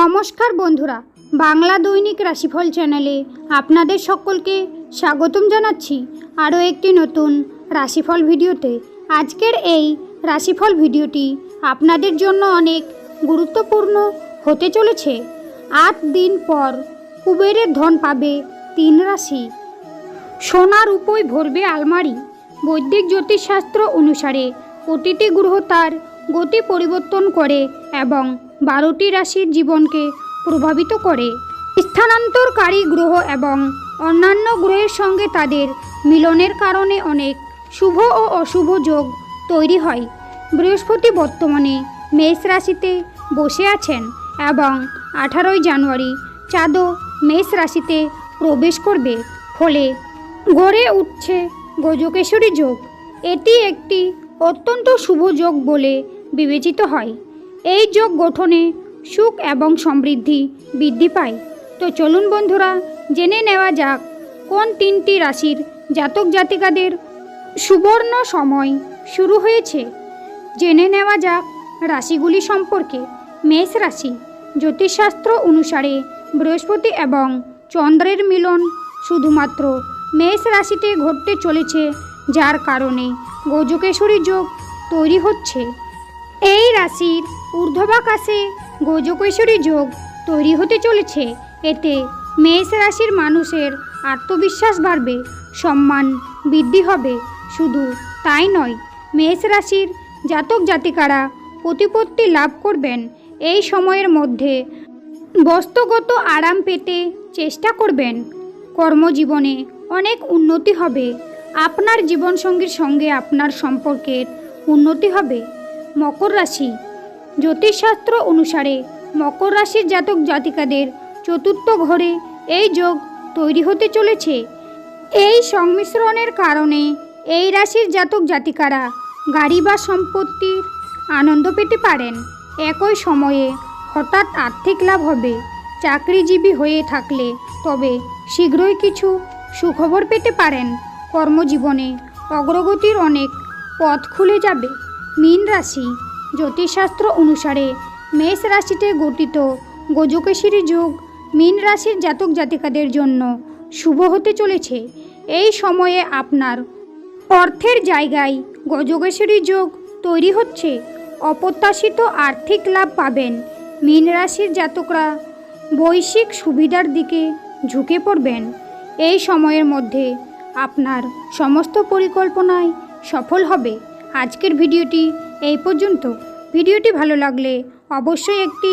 নমস্কার বন্ধুরা, বাংলা দৈনিক রাশিফল চ্যানেলে আপনাদের সকলকে স্বাগতম জানাচ্ছি আরও একটি নতুন রাশিফল ভিডিওতে। আজকের এই রাশিফল ভিডিওটি আপনাদের জন্য অনেক গুরুত্বপূর্ণ হতে চলেছে। 8 দিন পর কুবেরের ধন পাবে 3 রাশি। সোনার উপয় ভরবে আলমারি। বৈদিক জ্যোতিষশাস্ত্র অনুসারে প্রতিটি গ্রহ তার গতি পরিবর্তন করে এবং 12টি রাশির জীবনকে প্রভাবিত করে। স্থানান্তরকারী গ্রহ এবং অন্যান্য গ্রহের সঙ্গে তাদের মিলনের কারণে অনেক শুভ ও অশুভ যোগ তৈরি হয়। বৃহস্পতি বর্তমানে মেষ রাশিতে বসে আছেন এবং 18 জানুয়ারি চাঁদও মেষ রাশিতে প্রবেশ করবে, ফলে গড়ে উঠছে গজকেশরী যোগ। এটি একটি অত্যন্ত শুভ যোগ বলে বিবেচিত হয়। এই যোগ গঠনে সুখ এবং সমৃদ্ধি বৃদ্ধি পায়। তো চলুন বন্ধুরা, জেনে নেওয়া যাক কোন 3টি রাশির জাতক জাতিকাদের সুবর্ণ সময় শুরু হয়েছে। জেনে নেওয়া যাক রাশিগুলি সম্পর্কে। মেষ রাশি। জ্যোতিষশাস্ত্র অনুসারে বৃহস্পতি এবং চন্দ্রের মিলন শুধুমাত্র মেষ রাশিতে ঘটতে চলেছে, যার কারণে গজকেশরী যোগ তৈরি হচ্ছে। এই রাশির ঊর্ধ্ববাকাশে গজকেশরী যোগ তৈরি হতে চলেছে। এতে মেষ রাশির মানুষের আত্মবিশ্বাস বাড়বে, সম্মান বৃদ্ধি হবে। শুধু তাই নয়, মেষ রাশির জাতক জাতিকারা প্রতিপত্তি লাভ করবেন। এই সময়ের মধ্যে বস্তুগত আরাম পেতে চেষ্টা করবেন। কর্মজীবনে অনেক উন্নতি হবে। আপনার জীবনসঙ্গীর সঙ্গে আপনার সম্পর্কের উন্নতি হবে। মকর রাশি। জ্যোতিষশাস্ত্র অনুসারে মকর রাশির জাতক জাতিকাদের চতুর্থ ঘরে এই যোগ তৈরি হতে চলেছে। এই সংমিশ্রণের কারণে এই রাশির জাতক জাতিকারা গাড়ি বা সম্পত্তির আনন্দ পেতে পারেন। একই সময়ে হঠাৎ আর্থিক লাভ হবে। চাকরিজীবী হয়ে থাকলে তবে শীঘ্রই কিছু সুখবর পেতে পারেন। কর্মজীবনে অগ্রগতির অনেক পথ খুলে যাবে। মীন রাশি। জ্যোতিষশাস্ত্র অনুসারে মেষ রাশিতে গঠিত গজকেশরী যোগ মীন রাশির জাতক জাতিকাদের জন্য শুভ হতে চলেছে। এই সময়ে আপনার অর্থের জায়গায় গজকেশরী যোগ তৈরি হচ্ছে। অপ্রত্যাশিত আর্থিক লাভ পাবেন। মীন রাশির জাতকরা বৈশ্বিক সুবিধার দিকে ঝুঁকে পড়বেন। এই সময়ের মধ্যে আপনার সমস্ত পরিকল্পনায় সফল হবে। আজকের ভিডিওটি এই পর্যন্ত। ভিডিওটি ভালো লাগলে অবশ্যই একটি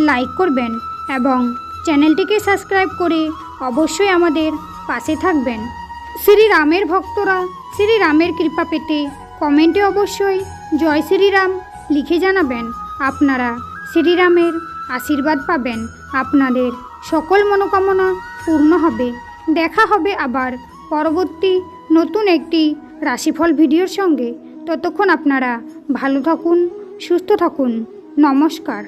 লাইক করবেন এবং চ্যানেলটিকে সাবস্ক্রাইব করে অবশ্যই আমাদের পাশে থাকবেন। শ্রীরামের ভক্তরা শ্রীরামের কৃপা পেতে কমেন্টে অবশ্যই জয় শ্রীরাম লিখে জানাবেন। আপনারা শ্রীরামের আশীর্বাদ পাবেন। আপনাদের সকল মনোকামনা পূর্ণ হবে। দেখা হবে আবার পরবর্তী নতুন একটি রাশিফল ভিডিওর সঙ্গে। ততক্ষণ আপনারা ভালো থাকুন, সুস্থ থাকুন। নমস্কার।